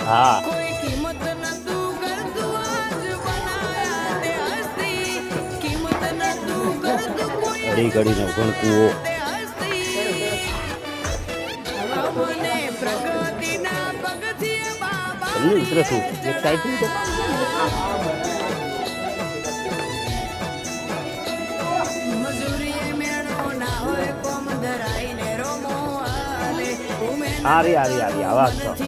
હા ઘડી ઘડીનો ભણકુઓ તમને ઉતરે શું એક સાઈડ તો હારી આવાજ તો